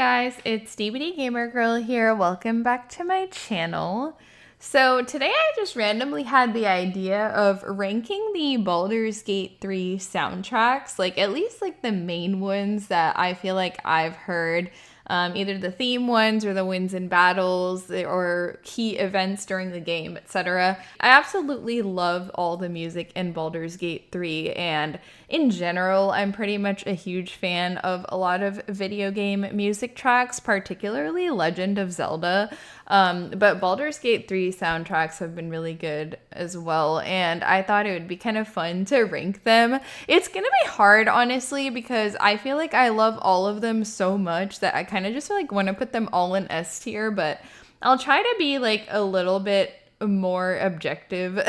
guys, it's DBD Gamer Girl here. Welcome back to my channel. So today I just randomly had the idea of ranking the Baldur's Gate 3 soundtracks, like at least like the main ones that I feel like I've heard. Either the theme ones or the wins and battles or key events during the game, etc. I absolutely love all the music in Baldur's Gate 3, and in general, I'm pretty much a huge fan of a lot of video game music tracks, particularly Legend of Zelda. But Baldur's Gate 3 soundtracks have been really good as well, and I thought it would be kind of fun to rank them. It's gonna be hard, honestly, because I feel like I love all of them so much that I kind of just like want to put them all in S tier, but I'll try to be like a little bit more objective.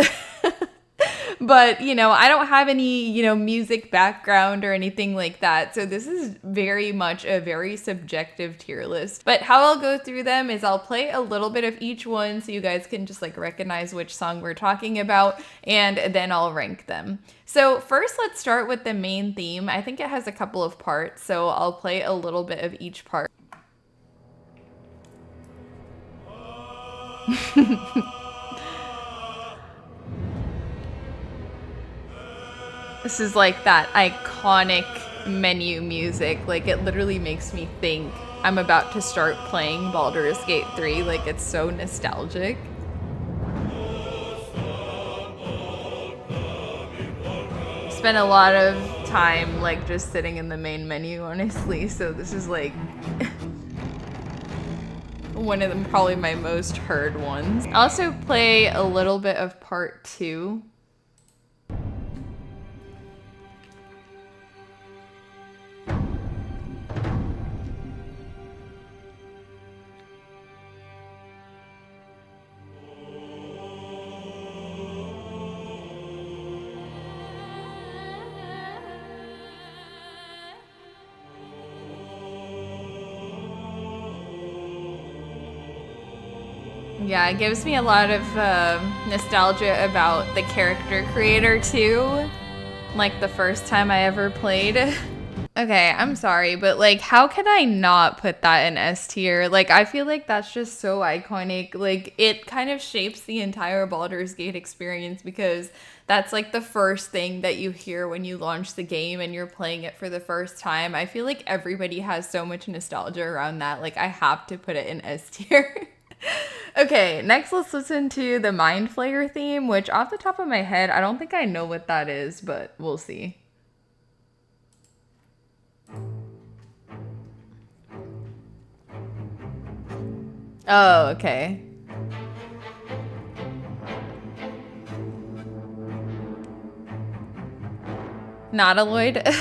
But, you know, I don't have any, music background or anything like that. So this is very much a very subjective tier list. But how I'll go through them is I'll play a little bit of each one so you guys can just like recognize which song we're talking about, and then I'll rank them. So first, let's start with the main theme. I think it has a couple of parts, so I'll play a little bit of each part. This is like that iconic menu music. Like, it literally makes me think I'm about to start playing Baldur's Gate 3. Like, it's so nostalgic. Spent a lot of time like just sitting in the main menu, honestly, so this is like one of them, probably my most heard ones. I also play a little bit of part 2. Yeah, it gives me a lot of nostalgia about the character creator too. Like the first time I ever played. Okay, I'm sorry, but like, how can I not put that in S tier? Like, I feel like that's just so iconic. Like, it kind of shapes the entire Baldur's Gate experience because that's like the first thing that you hear when you launch the game and you're playing it for the first time. I feel like everybody has so much nostalgia around that. Like, I have to put it in S tier. Okay, next let's listen to the Mind Flayer theme, which off the top of my head, I don't think I know what that is, but we'll see. Oh, okay. Nautiloid?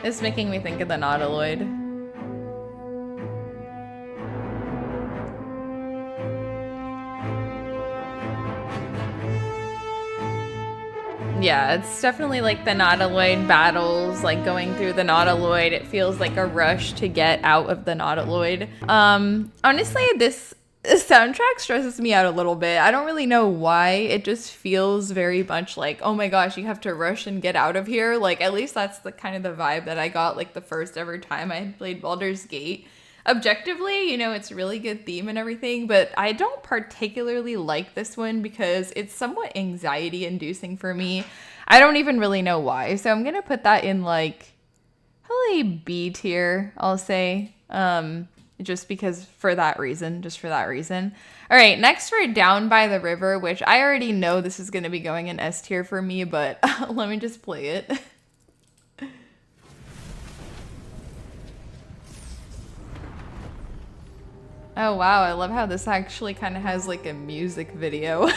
It's making me think of the Nautiloid. Yeah, it's definitely like the Nautiloid battles, like going through the Nautiloid. It feels like a rush to get out of the Nautiloid. Honestly, this soundtrack stresses me out a little bit. I don't really know why. It just feels very much like, oh my gosh, you have to rush and get out of here. Like, at least that's the kind of the vibe that I got like the first ever time I had played Baldur's Gate. Objectively, it's a really good theme and everything, but I don't particularly like this one because it's somewhat anxiety inducing for me. I don't even really know why. So I'm going to put that in like probably B tier, I'll say. Just because for that reason, All right, next for Down by the River, which I already know this is going to be going in S tier for me, but let me just play it. Oh wow, I love how this actually kind of has like a music video.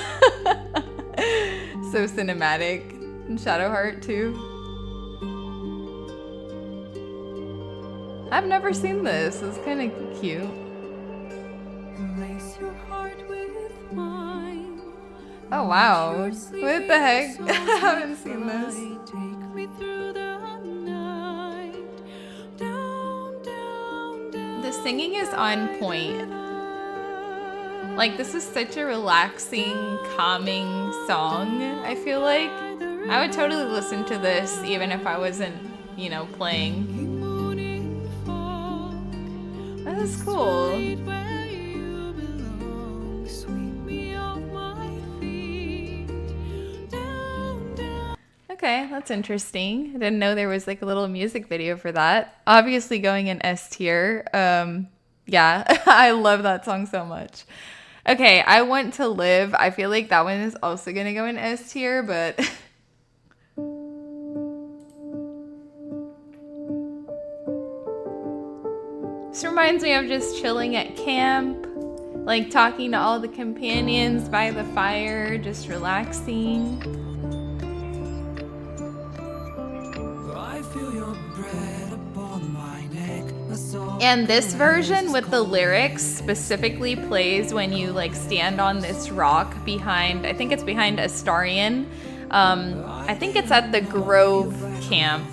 So cinematic. And Shadowheart too. I've never seen this. It's kind of cute. Oh wow. What the heck? I haven't seen this. The singing is on point. Like, this is such a relaxing, calming song, I feel like. I would totally listen to this even if I wasn't, playing. is cool. Okay, that's interesting. I didn't know there was like a little music video for that. Obviously going in S tier. Yeah, I love that song so much. Okay, I Want to Live. I feel like that one is also gonna go in S tier, but this reminds me of just chilling at camp, like talking to all the companions by the fire, just relaxing. And this version with the lyrics specifically plays when you like stand on this rock behind, I think it's behind Astarion. I think it's at the Grove camp.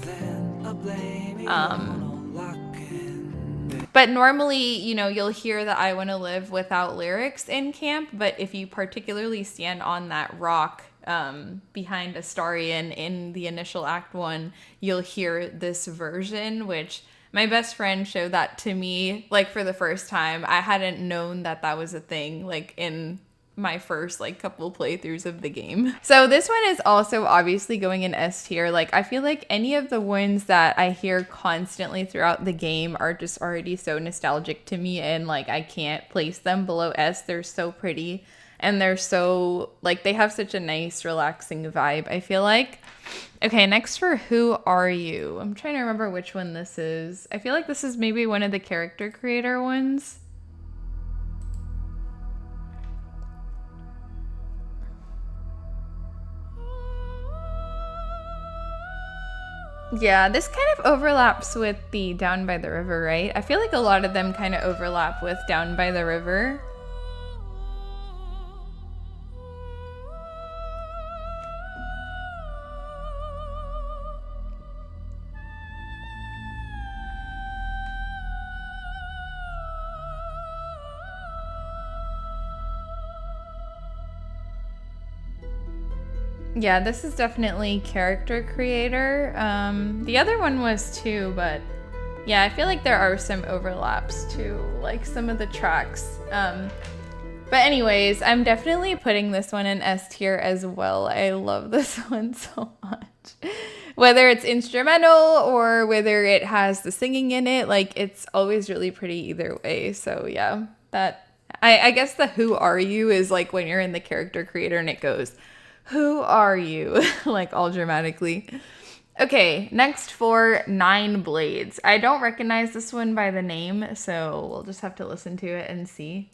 But normally, you know, you'll hear the I Want to Live without lyrics in camp, but if you particularly stand on that rock behind Astarion in the initial Act 1, you'll hear this version, which my best friend showed that to me, like, for the first time. I hadn't known that that was a thing, like, in my first, like, couple playthroughs of the game. So this one is also obviously going in S tier. Like, I feel like any of the ones that I hear constantly throughout the game are just already so nostalgic to me, and, like, I can't place them below S. They're so pretty, and they're so, like, they have such a nice, relaxing vibe, I feel like. Okay, next for Who Are You? I'm trying to remember which one this is. I feel like this is maybe one of the character creator ones. Yeah, this kind of overlaps with the Down by the River, right? I feel like a lot of them kind of overlap with Down by the River. Yeah, this is definitely character creator. The other one was too, but yeah, I feel like there are some overlaps too, like some of the tracks. But anyways, I'm definitely putting this one in S tier as well. I love this one so much. Whether it's instrumental or whether it has the singing in it, like, it's always really pretty either way. So yeah, that I guess the Who Are You is like when you're in the character creator and it goes, who are you? Like, all dramatically. Okay, next for Nine Blades. I don't recognize this one by the name, so we'll just have to listen to it and see.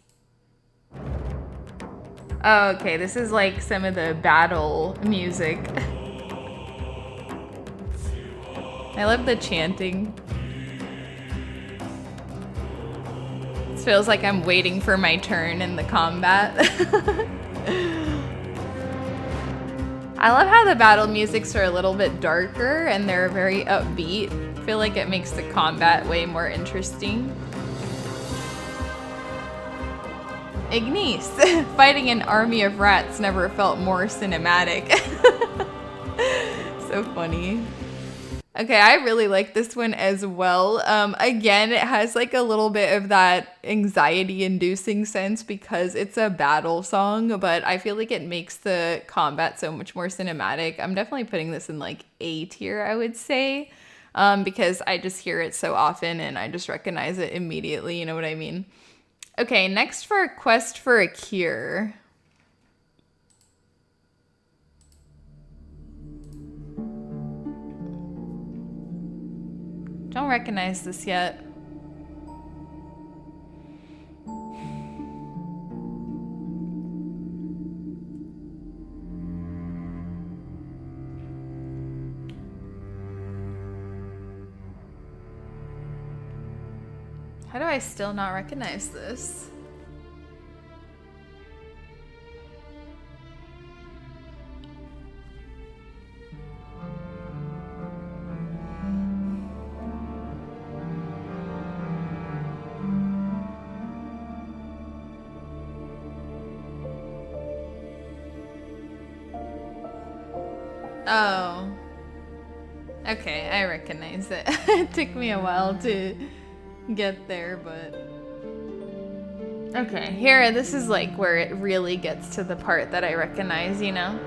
Oh, okay, this is like some of the battle music. I love the chanting. This feels like I'm waiting for my turn in the combat. I love how the battle musics are a little bit darker and they're very upbeat. I feel like it makes the combat way more interesting. Ignis, fighting an army of rats never felt more cinematic. So funny. Okay, I really like this one as well. Again, it has like a little bit of that anxiety-inducing sense because it's a battle song, but I feel like it makes the combat so much more cinematic. I'm definitely putting this in like A tier, I would say, because I just hear it so often and I just recognize it immediately, you know what I mean? Okay, next for Quest for a Cure. Don't recognize this yet. How do I still not recognize this? Oh. Okay, I recognize it. It took me a while to get there, but Okay, here, this is like where it really gets to the part that I recognize, you know?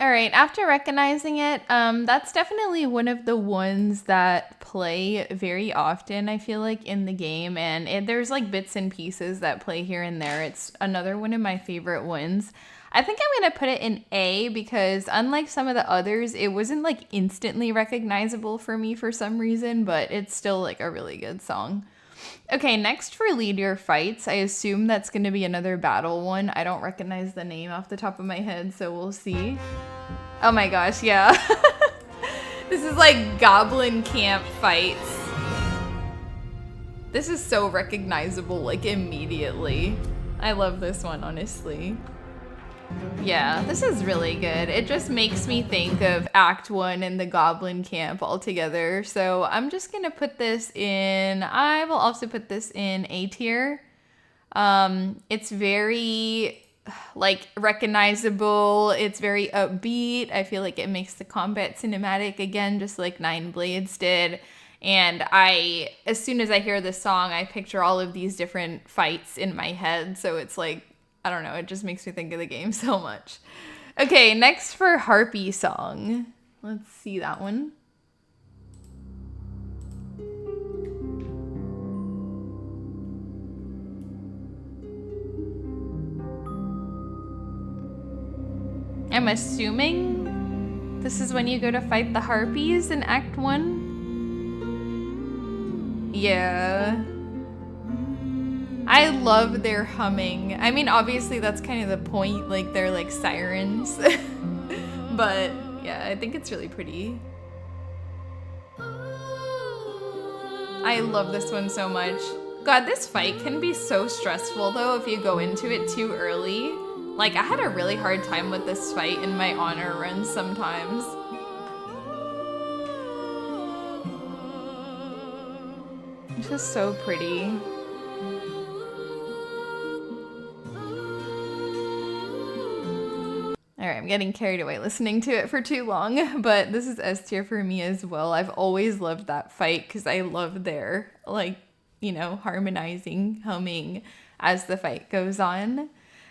All right, after recognizing it, that's definitely one of the ones that play very often, I feel like, in the game. And there's like bits and pieces that play here and there. It's another one of my favorite ones. I think I'm going to put it in A because unlike some of the others, it wasn't like instantly recognizable for me for some reason, but it's still like a really good song. Okay, next for lead your fights, I assume that's going to be another battle one. I don't recognize the name off the top of my head, so we'll see. Oh my gosh, yeah. This is like goblin camp fights. This is so recognizable, like immediately. I love this one, honestly. Yeah, this is really good. It just makes me think of Act 1 and the Goblin Camp all together. So I'm just gonna put this in, I will also put this in A tier. It's very like recognizable, it's very upbeat. I feel like it makes the combat cinematic again, just like Nine Blades did. And as soon as I hear this song, I picture all of these different fights in my head. So it's like, I don't know, it just makes me think of the game so much. Okay, next for Harpy Song. Let's see that one. I'm assuming this is when you go to fight the Harpies in Act 1. Yeah. I love their humming. I mean, obviously that's kind of the point, like they're like sirens. But yeah, I think it's really pretty. I love this one so much. God, this fight can be so stressful though if you go into it too early. Like I had a really hard time with this fight in my honor runs sometimes. It's just so pretty. Alright, I'm getting carried away listening to it for too long, but this is S tier for me as well. I've always loved that fight because I love their, like, you know, harmonizing, humming as the fight goes on.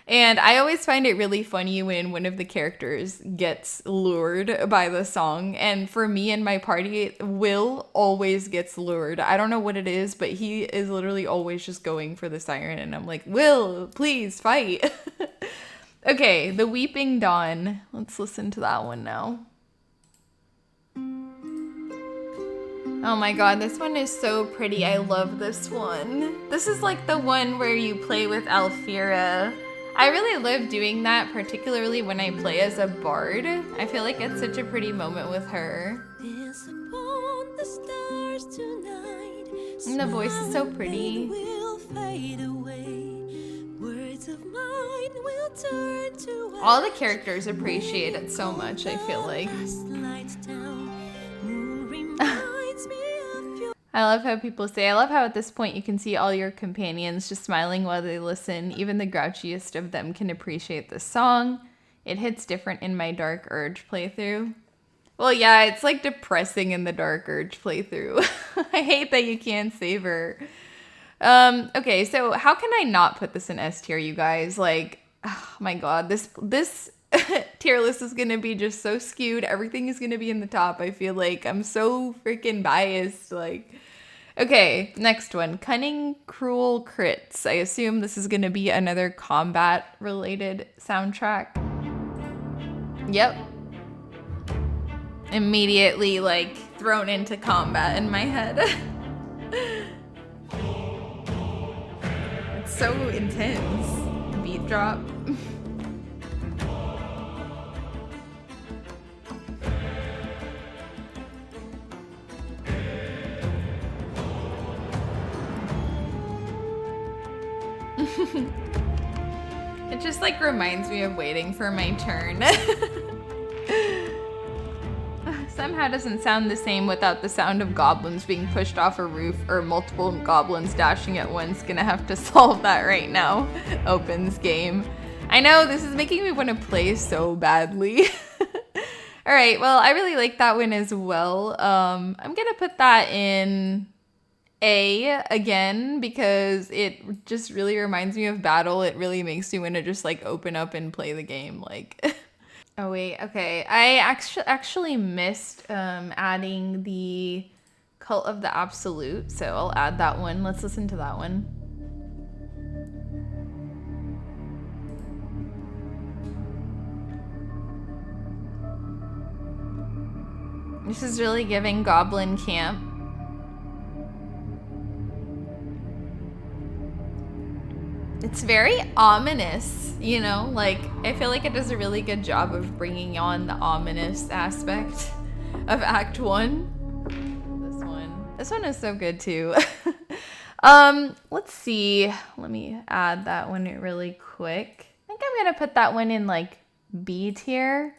And I always find it really funny when one of the characters gets lured by the song. And for me and my party, Will always gets lured. I don't know what it is, but he is literally always just going for the siren. And I'm like, Will, please fight. Okay, The Weeping Dawn. Let's listen to that one now. Oh my god, this one is so pretty. I love this one. This is like the one where you play with Alfira. I really love doing that, particularly when I play as a bard. I feel like it's such a pretty moment with her. And the voice is so pretty. All the characters appreciate it so much, I feel like. I love how people say, I love how at this point you can see all your companions just smiling while they listen. Even the grouchiest of them can appreciate this song. It hits different in my Dark Urge playthrough. Well, yeah, it's like depressing in the Dark Urge playthrough. I hate that you can't save her. Okay, so how can I not put this in S tier, you guys? Like, oh my god, this tier list is gonna be just so skewed. Everything is gonna be in the top. I feel like I'm so freaking biased. Like, okay, next one. Cunning Cruel Crits. I assume this is gonna be another combat-related soundtrack. Yep. Immediately, like, thrown into combat in my head. It's so intense. Beat drop. It just like reminds me of waiting for my turn. Somehow doesn't sound the same without the sound of goblins being pushed off a roof or multiple goblins dashing at once. Gonna have to solve that right now. Opens game. I know, this is making me want to play so badly. Alright, well, I really like that one as well. I'm gonna put that in A again, because it just really reminds me of Battle. It really makes me want to just like open up and play the game. Like, oh wait, okay. I actually missed adding the Cult of the Absolute, so I'll add that one. Let's listen to that one. This is really giving Goblin Camp. It's very ominous, you know? Like, I feel like it does a really good job of bringing on the ominous aspect of Act 1. This one is so good too. Let's see. Let me add that one really quick. I think I'm gonna put that one in like B tier.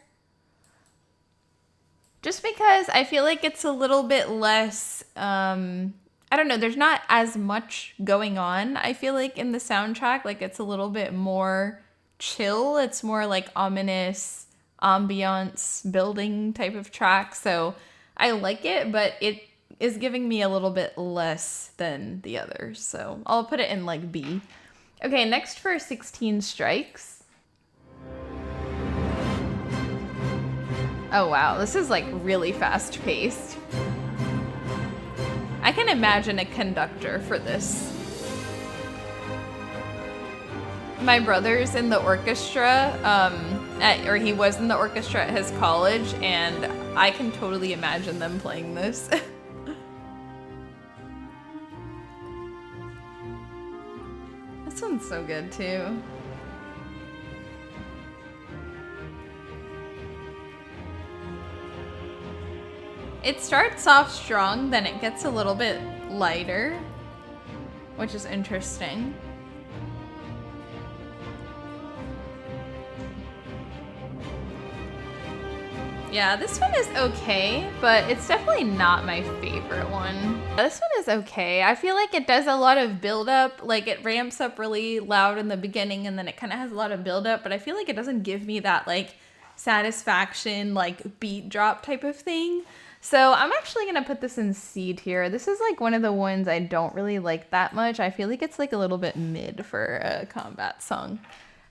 Just because I feel like it's a little bit less, I don't know, there's not as much going on, I feel like, in the soundtrack. Like, it's a little bit more chill. It's more like ominous ambiance building type of track. So I like it, but it is giving me a little bit less than the others. So I'll put it in like B. Okay, next for 16 Strikes. Oh wow, this is like really fast paced. I can imagine a conductor for this. My brother's in the orchestra, or he was in the orchestra at his college, and I can totally imagine them playing this. This one's so good too. It starts off strong, then it gets a little bit lighter, which is interesting. Yeah, this one is okay, but it's definitely not my favorite one. This one is okay. I feel like it does a lot of build up, like it ramps up really loud in the beginning and then it kind of has a lot of build up, but I feel like it doesn't give me that like satisfaction, like beat drop type of thing. So I'm actually gonna put this in C tier. This is like one of the ones I don't really like that much. I feel like it's like a little bit mid for a combat song.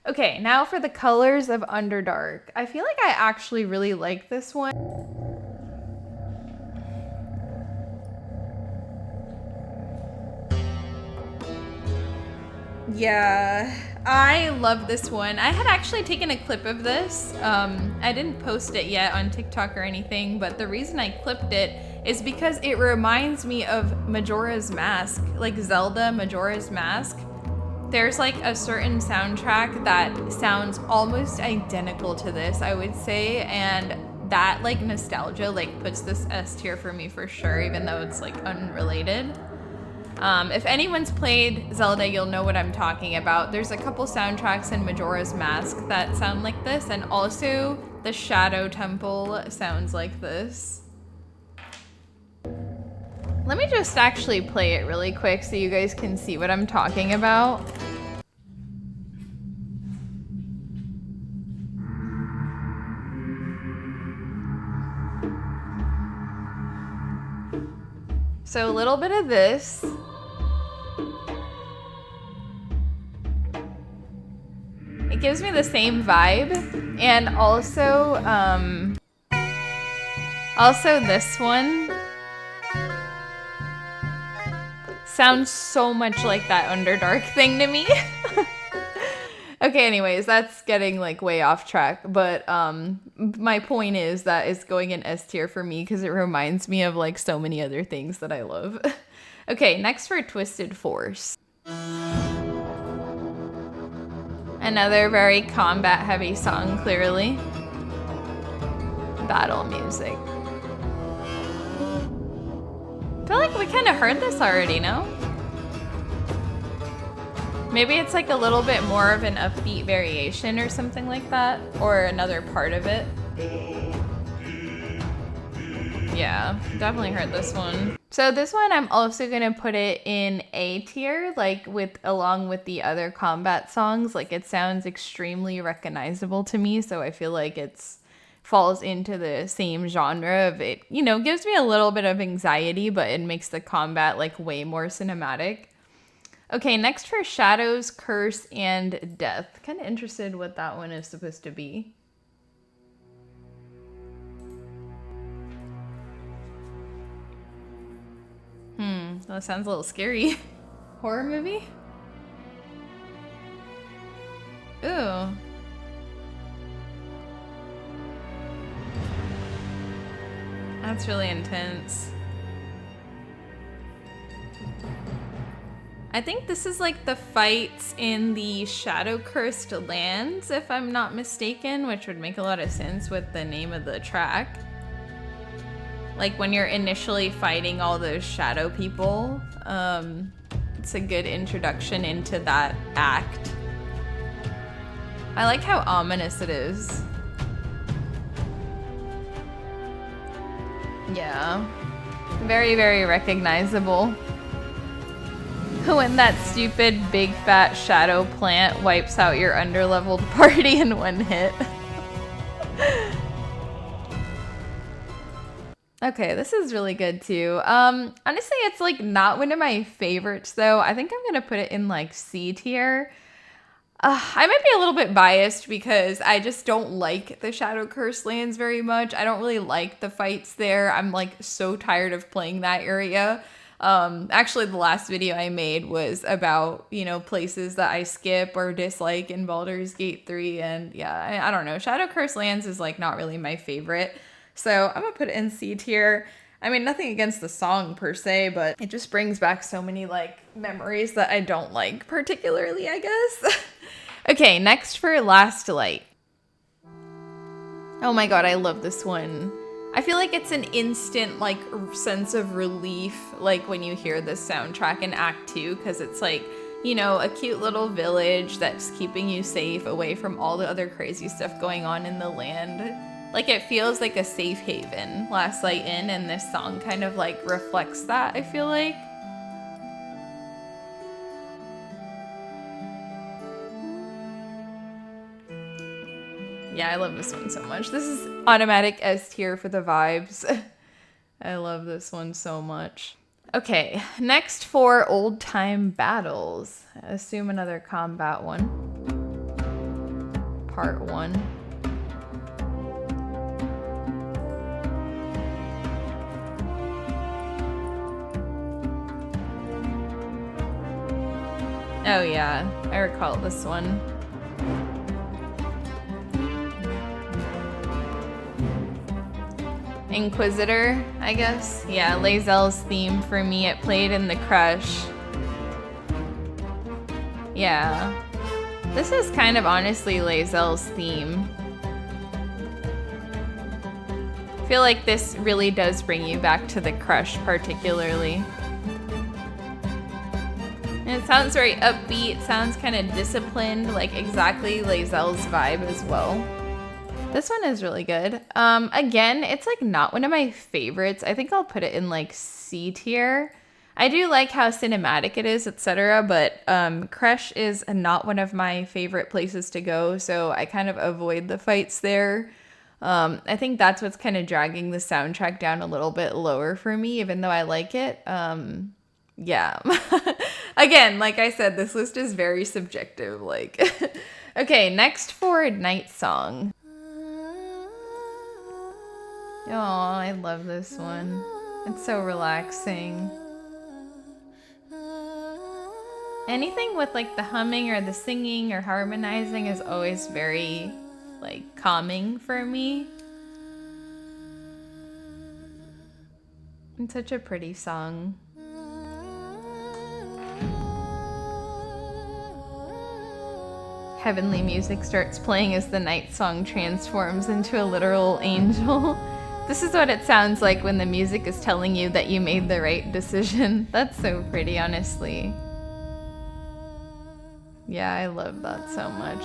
Okay, now for the Colors of Underdark. I feel like I actually really like this one. Yeah, I love this one. I had actually taken a clip of this. I didn't post it yet on TikTok or anything, but the reason I clipped it is because it reminds me of Majora's Mask, like Zelda Majora's Mask. There's like a certain soundtrack that sounds almost identical to this, I would say, and that like nostalgia like puts this S tier for me for sure, even though it's like unrelated. If anyone's played Zelda, you'll know what I'm talking about. There's a couple soundtracks in Majora's Mask that sound like this, and also the Shadow Temple sounds like this. Let me just actually play it really quick so you guys can see what I'm talking about. So a little bit of this. It gives me the same vibe, and also this one sounds so much like that Underdark thing to me. Okay, anyways, that's getting like way off track, but my point is that it's going in S tier for me because it reminds me of like so many other things that I love. Okay, next for Twisted Force. Another very combat heavy song, clearly. Battle music. I feel like we kind of heard this already, no? Maybe it's like a little bit more of an upbeat variation or something like that, or another part of it. Yeah, definitely heard this one. So this one I'm also gonna put it in A tier, like along with the other combat songs. Like it sounds extremely recognizable to me, so I feel like it's falls into the same genre of it, you know, gives me a little bit of anxiety, but it makes the combat like way more cinematic. Okay, next for Shadows, Curse, and Death. Kind of interested what that one is supposed to be. That sounds a little scary. Horror movie? Ooh. That's really intense. I think this is like the fights in the Shadow Cursed Lands, if I'm not mistaken, which would make a lot of sense with the name of the track. Like when you're initially fighting all those shadow people, it's a good introduction into that act. I like how ominous it is. Yeah, very, very recognizable. When that stupid big fat shadow plant wipes out your underleveled party in one hit. Okay, this is really good too. Honestly, it's like not one of my favorites though. I think I'm gonna put it in like C tier. I might be a little bit biased because I just don't like the Shadow Curse lands very much. I don't really like the fights there. I'm like so tired of playing that area. Actually, the last video I made was about, you know, places that I skip or dislike in Baldur's Gate 3. And yeah, I don't know. Shadow Curse lands is like not really my favorite. So I'm gonna put it in C tier. I mean, nothing against the song per se, but it just brings back so many like memories that I don't like particularly, I guess. Okay, next for Last Light. Oh my god, I love this one. I feel like it's an instant like sense of relief like when you hear this soundtrack in Act 2, because it's like, you know, a cute little village that's keeping you safe away from all the other crazy stuff going on in the land. Like it feels like a safe haven, Last Light Inn, and this song kind of like reflects that, I feel like. Yeah, I love this one so much. This is automatic S tier for the vibes. I love this one so much. Okay, next for Old Time Battles. I assume another combat one. Part 1. Oh yeah, I recall this one. Inquisitor, I guess. Yeah, Lae'zel's theme for me. It played in the Crush. Yeah. This is kind of honestly Lae'zel's theme. I feel like this really does bring you back to the Crush particularly. And it sounds very upbeat, sounds kind of disciplined, like exactly Lae'zel's vibe as well. This one is really good. Again, it's like not one of my favorites. I think I'll put it in like C tier. I do like how cinematic it is, etc. But Crush is not one of my favorite places to go, so I kind of avoid the fights there. I think that's what's kind of dragging the soundtrack down a little bit lower for me, even though I like it. Yeah. Again, like I said, this list is very subjective. Like, okay, next for Nightsong. Oh, I love this one. It's so relaxing. Anything with like the humming or the singing or harmonizing is always very like calming for me. It's such a pretty song. Heavenly music starts playing as the Nightsong transforms into a literal angel. This is what it sounds like when the music is telling you that you made the right decision. That's so pretty, honestly. Yeah, I love that so much.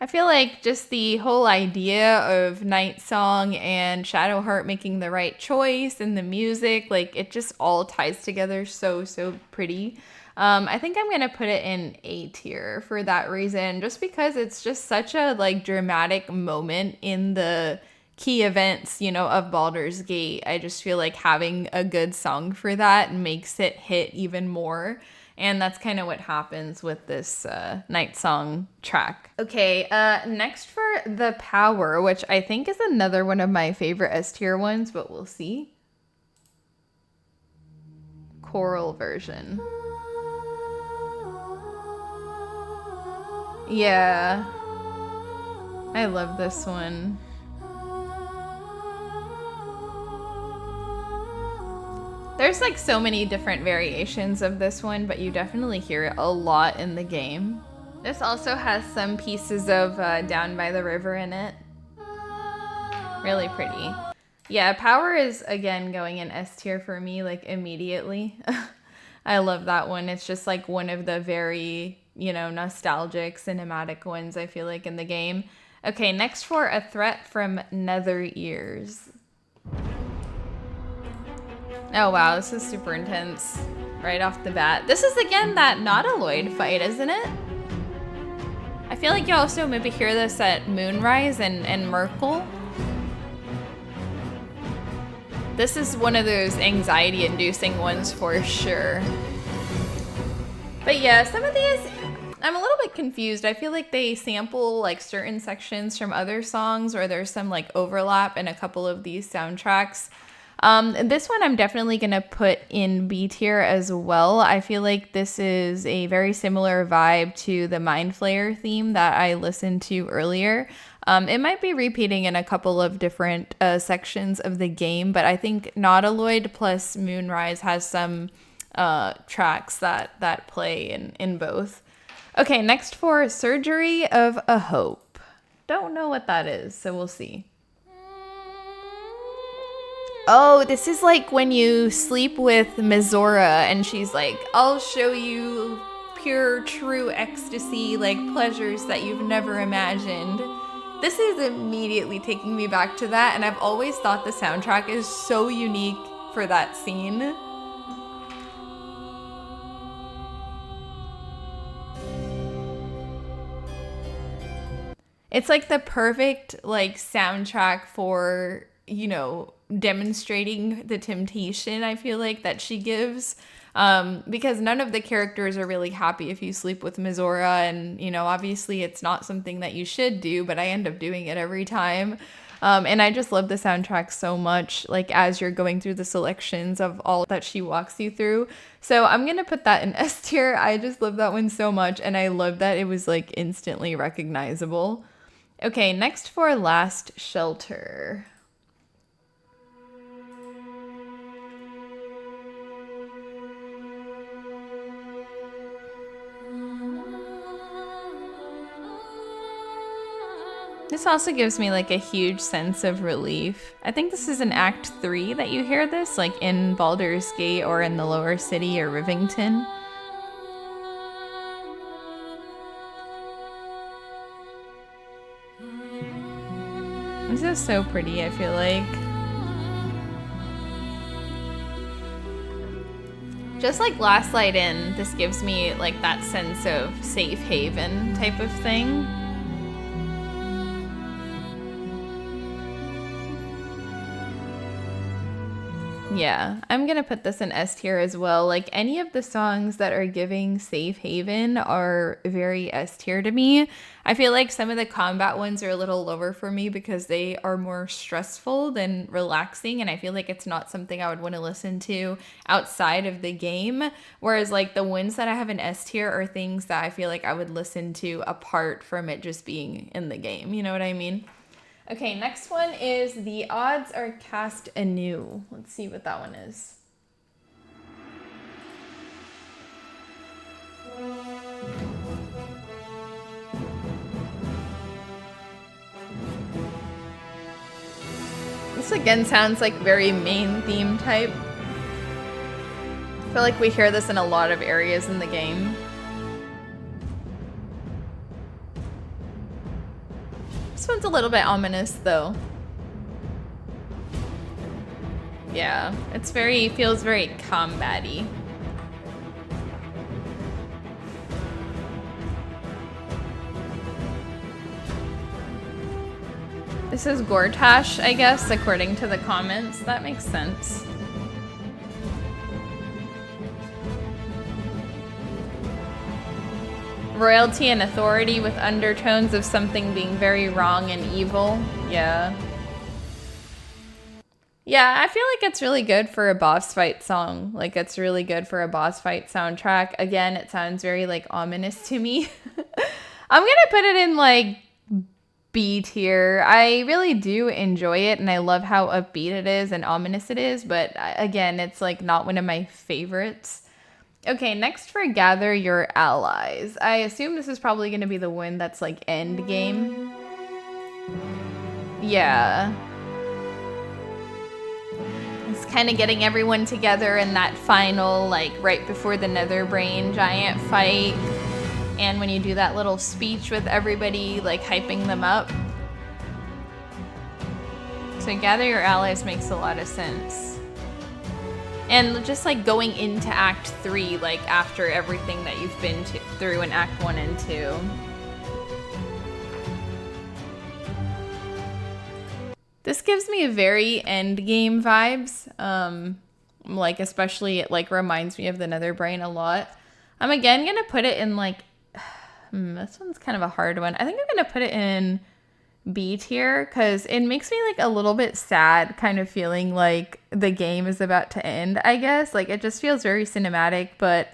I feel like just the whole idea of Nightsong and Shadowheart making the right choice and the music, like it just all ties together so pretty. I think I'm gonna put it in A tier for that reason, just because it's just such a like dramatic moment in the key events, you know, of Baldur's Gate. I just feel like having a good song for that makes it hit even more. And that's kind of what happens with this Nightsong track. Okay, next for The Power, which I think is another one of my favorite S tier ones, but we'll see. Choral version. Yeah. I love this one. There's like so many different variations of this one, but you definitely hear it a lot in the game. This also has some pieces of Down by the River in it. Really pretty. Yeah, Power is, again, going in S tier for me, like, immediately. I love that one. It's just, like, one of the very, you know, nostalgic, cinematic ones, I feel like, in the game. Okay, next for A Threat from Nether Years. Oh, wow, this is super intense right off the bat. This is, again, that Nautiloid fight, isn't it? I feel like you also maybe hear this at Moonrise and Merkel. This is one of those anxiety-inducing ones for sure. But yeah, some of these, I'm a little bit confused. I feel like they sample like certain sections from other songs, or there's some like overlap in a couple of these soundtracks. This one I'm definitely gonna put in B tier as well. I feel like this is a very similar vibe to the Mind Flayer theme that I listened to earlier. It might be repeating in a couple of different sections of the game, but I think Nautiloid plus Moonrise has some tracks that play in both. Okay, next for Surgery of a Hope. Don't know what that is, so we'll see. Oh, this is like when you sleep with Mizora and she's like, I'll show you pure, true ecstasy, like pleasures that you've never imagined. This is immediately taking me back to that, and I've always thought the soundtrack is so unique for that scene. It's like the perfect like soundtrack for, you know, demonstrating the temptation, I feel like, that she gives. Because none of the characters are really happy if you sleep with Mizora, and, you know, obviously it's not something that you should do, but I end up doing it every time. And I just love the soundtrack so much, like, as you're going through the selections of all that she walks you through. So I'm gonna put that in S tier. I just love that one so much, and I love that it was, like, instantly recognizable. Okay, next for Last Shelter. This also gives me like a huge sense of relief. I think this is in Act 3 that you hear this, like in Baldur's Gate or in the Lower City or Rivington. This is so pretty, I feel like. Just like Last Light In, this gives me like that sense of safe haven type of thing. Yeah, I'm gonna put this in S tier as well. Like, any of the songs that are giving safe haven are very S tier to me. I feel like some of the combat ones are a little lower for me because they are more stressful than relaxing, and I feel like it's not something I would want to listen to outside of the game. Whereas like the ones that I have in S tier are things that I feel like I would listen to apart from it just being in the game. You know what I mean? Okay, next one is The Odds Are Cast Anew. Let's see what that one is. This again sounds like very main theme type. I feel like we hear this in a lot of areas in the game. This one's a little bit ominous though. Yeah, it's feels very combat-y. This is Gortash, I guess, according to the comments. That makes sense. Royalty and authority with undertones of something being very wrong and evil. Yeah. Yeah, I feel like it's really good for a boss fight song. Like, it's really good for a boss fight soundtrack. Again, it sounds very, like, ominous to me. I'm gonna put it in, like, B tier. I really do enjoy it, and I love how upbeat it is and ominous it is, but again, it's, like, not one of my favorites. Okay, next for Gather Your Allies. I assume this is probably gonna be the one that's, like, end game. Yeah. It's kind of getting everyone together in that final, like, right before the Nether Brain giant fight. And when you do that little speech with everybody, like, hyping them up. So Gather Your Allies makes a lot of sense. And just, like, going into Act 3, like, after everything that you've been through in Act 1 and 2. This gives me very endgame vibes. Like, especially, it, like, reminds me of the Nether Brain a lot. I'm again gonna put it in, like, this one's kind of a hard one. I think I'm gonna put it in B tier because it makes me, like, a little bit sad, kind of feeling like the game is about to end, I guess. Like, it just feels very cinematic, but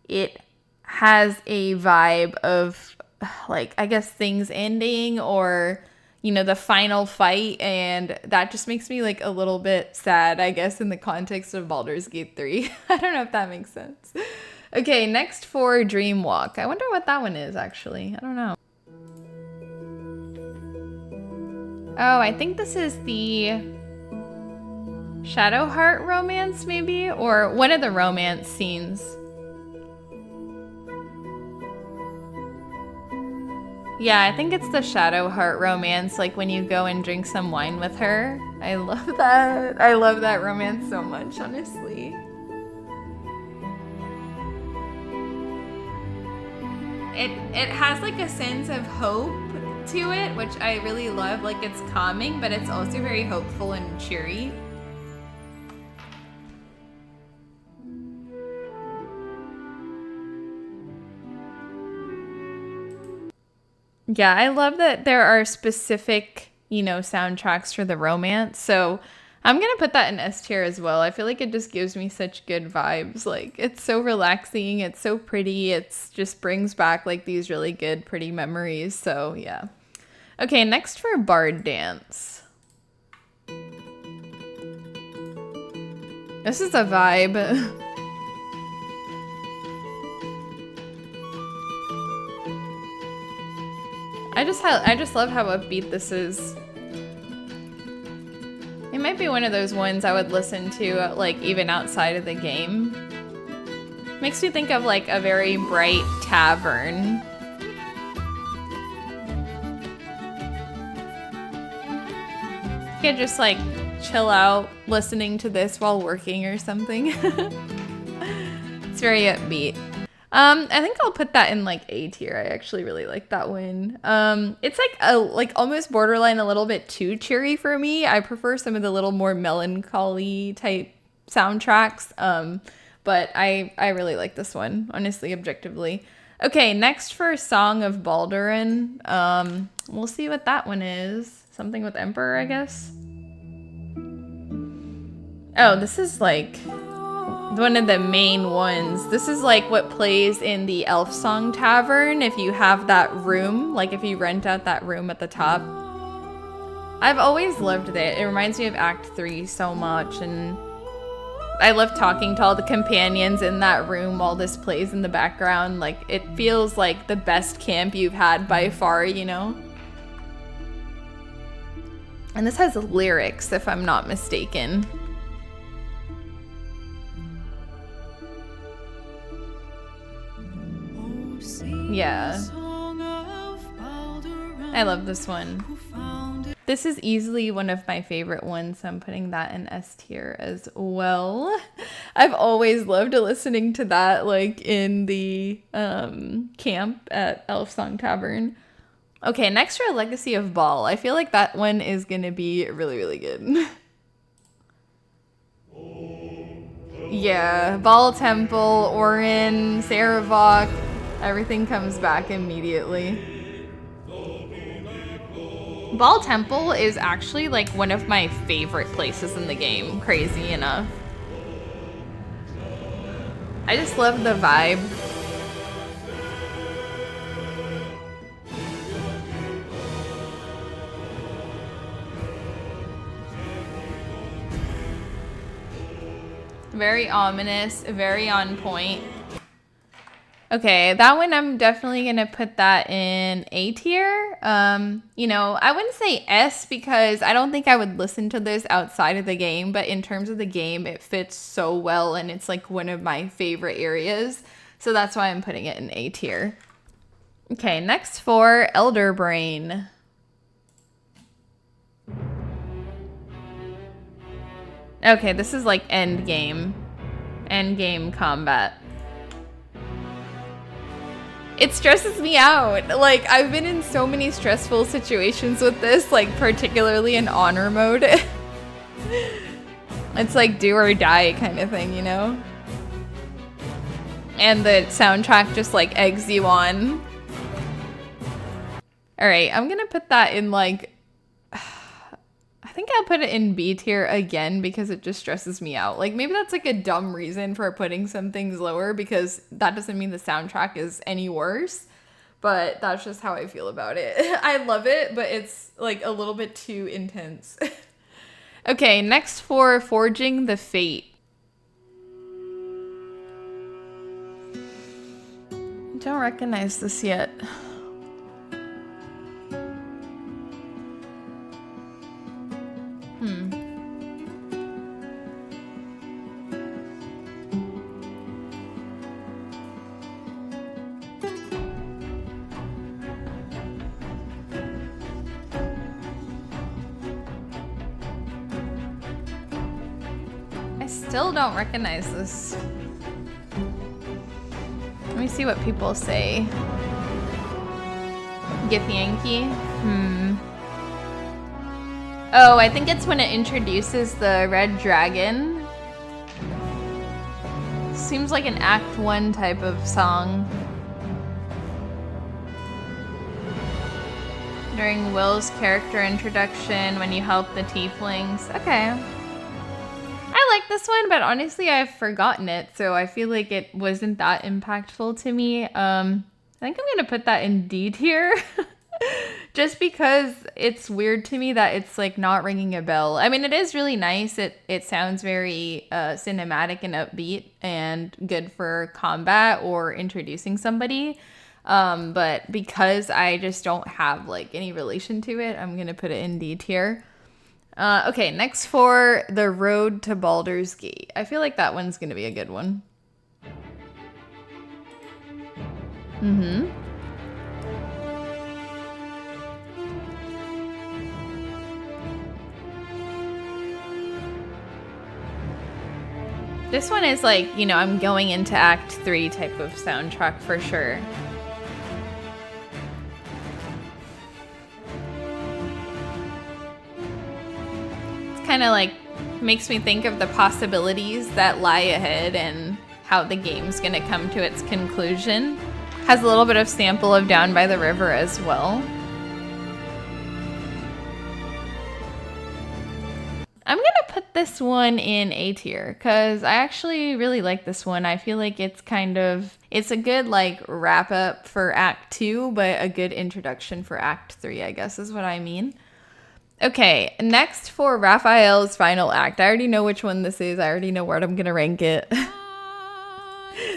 it has a vibe of, like, I guess things ending or, you know, the final fight, and that just makes me, like, a little bit sad, I guess, in the context of Baldur's Gate 3. I don't know if that makes sense. Okay, next for Dreamwalk. I wonder what that one is, actually. I don't know. Oh, I think this is the Shadowheart romance, maybe? Or one of the romance scenes. Yeah, I think it's the Shadowheart romance, like when you go and drink some wine with her. I love that. I love that romance so much, honestly. It has, like, a sense of hope to it, which I really love. Like, it's calming, but it's also very hopeful and cheery. Yeah, I love that there are specific, you know, soundtracks for the romance. So I'm going to put that in S tier as well. I feel like it just gives me such good vibes. Like, it's so relaxing. It's so pretty. It's just brings back, like, these really good, pretty memories. So, yeah. Okay, next for Bard Dance. This is a vibe. I just love how upbeat this is. It might be one of those ones I would listen to, like, even outside of the game. Makes me think of, like, a very bright tavern. You could just, like, chill out listening to this while working or something. It's very upbeat. I think I'll put that in, like, A tier. I actually really like that one. It's like almost borderline a little bit too cheery for me. I prefer some of the little more melancholy type soundtracks. But I really like this one, honestly, objectively. Okay, next for Song of Balduran. We'll see what that one is. Something with Emperor, I guess. Oh, this is, like, one of the main ones. This is, like, what plays in the Elf Song Tavern if you have that room, like if you rent out that room at the top. I've always loved it. It reminds me of Act 3 so much, and I love talking to all the companions in that room while this plays in the background. Like, it feels like the best camp you've had by far, you know? And this has lyrics, if I'm not mistaken. Yeah. I love this one. This is easily one of my favorite ones, so I'm putting that in S tier as well. I've always loved listening to that, like, in the camp at Elf Song Tavern. Okay, next for Legacy of Bhaal. I feel like that one is gonna be really, really good. Yeah, Bhaal Temple, Orin, Saravok, everything comes back immediately. Bhaal Temple is actually like one of my favorite places in the game, crazy enough. I just love the vibe. Very ominous, very on point. Okay, that one I'm definitely gonna put that in A tier. You know, I wouldn't say S because I don't think I would listen to this outside of the game, but in terms of the game, it fits so well and it's like one of my favorite areas. So that's why I'm putting it in A tier. Okay, next for Elder Brain. Okay, this is like end game combat. It stresses me out. Like, I've been in so many stressful situations with this, like particularly in honor mode. It's like do or die kind of thing, you know? And the soundtrack just like eggs you on. All right, I'm gonna put that in like, I think I'll put it in B tier again because it just stresses me out. Like maybe that's like a dumb reason for putting some things lower because that doesn't mean the soundtrack is any worse, but that's just how I feel about it. I love it, but it's like a little bit too intense. Okay, next for Forging the Fate. Don't recognize this yet. I still don't recognize this. Let me see what people say. Githyanki? Oh, I think it's when it introduces the red dragon. Seems like an Act 1 type of song. During Will's character introduction when you help the tieflings. Okay. I like this one, but honestly I've forgotten it, so I feel like it wasn't that impactful to me. I think I'm gonna put that in D tier. Just because it's weird to me that it's like not ringing a bell. I mean, it is really nice. It sounds very cinematic and upbeat and good for combat or introducing somebody. But because I just don't have like any relation to it, I'm gonna put it in D tier. Okay, next for The Road to Baldur's Gate. I feel like that one's gonna be a good one. This one is like, you know, I'm going into Act 3 type of soundtrack for sure. It's kind of like, makes me think of the possibilities that lie ahead and how the game's gonna come to its conclusion. Has a little bit of sample of Down by the River as well. I'm gonna put this one in A tier because I actually really like this one. I feel like it's a good like wrap up for Act 2, but a good introduction for Act 3, I guess is what I mean. Okay, next for Raphael's final act. I already know which one this is. I already know where I'm gonna rank it.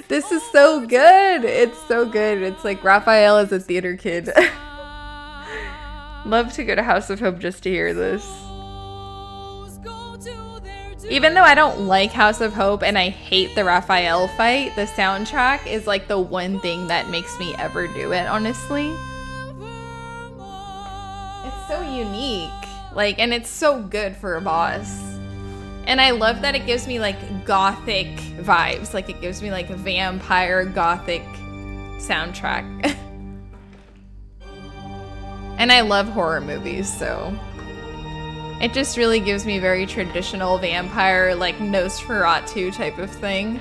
This is so good. It's so good. It's like Raphael as a theater kid. Love to go to House of Hope just to hear this. Even though I don't like House of Hope and I hate the Raphael fight, the soundtrack is like the one thing that makes me ever do it, honestly. It's so unique. Like, and it's so good for a boss. And I love that it gives me like gothic vibes. Like it gives me like a vampire gothic soundtrack. And I love horror movies, so it just really gives me very traditional vampire, like Nosferatu type of thing.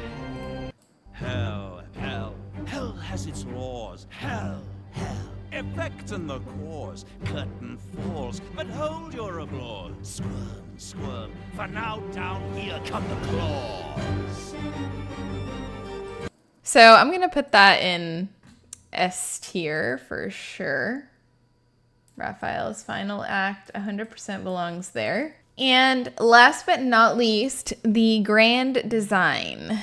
Hell, hell, hell has its laws. Hell, hell, effect and the cause. Curtain falls, but hold your applause. Squirm, squirm, for now down here come the claws. So I'm gonna put that in S tier for sure. Raphael's final act 100% belongs there. And last but not least, the grand design.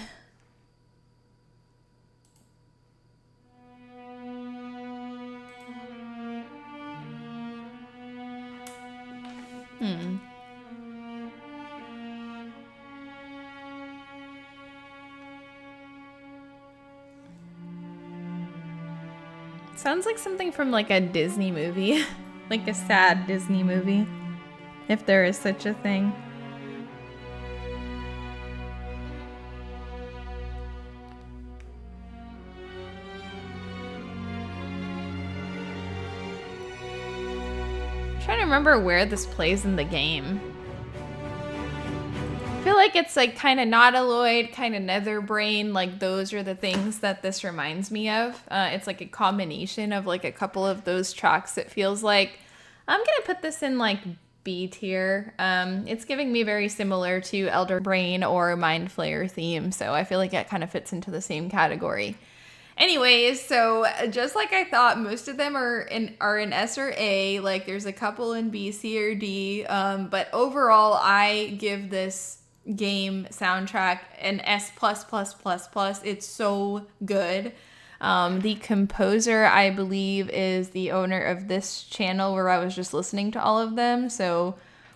Sounds like something from like a Disney movie. Like a sad Disney movie, if there is such a thing. I'm trying to remember where this plays in the game. I feel like it's like kind of Nautiloid, kind of Nether Brain. Like those are the things that this reminds me of. It's like a combination of like a couple of those tracks. It feels like I'm gonna put this in like B tier. It's giving me very similar to Elder Brain or Mind Flayer theme, so I feel like it kind of fits into the same category. Anyways, so just like I thought, most of them are in S or A. Like there's a couple in B, C, or D. But overall, I give this game soundtrack an S++++. It's so good. The composer, I believe, is the owner of this channel where I was just listening to all of them. So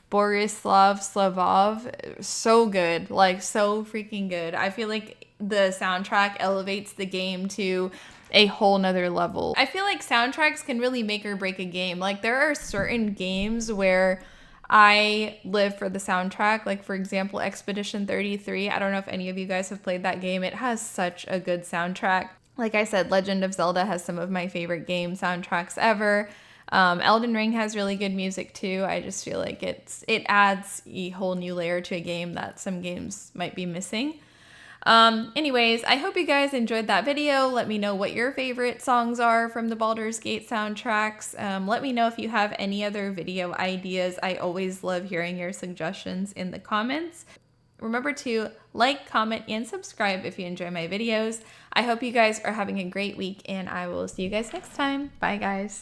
Borislav Slavov, so good, like so freaking good. I feel like the soundtrack elevates the game to a whole nother level. I feel like soundtracks can really make or break a game. Like there are certain games where I live for the soundtrack. Like for example, Expedition 33. I don't know if any of you guys have played that game. It has such a good soundtrack. Like I said, Legend of Zelda has some of my favorite game soundtracks ever. Elden Ring has really good music too. I just feel like it adds a whole new layer to a game that some games might be missing. Anyways, I hope you guys enjoyed that video. Let me know what your favorite songs are from the Baldur's Gate soundtracks. Let me know if you have any other video ideas. I always love hearing your suggestions in the comments. Remember to like, comment, and subscribe if you enjoy my videos. I hope you guys are having a great week, and I will see you guys next time. Bye, guys.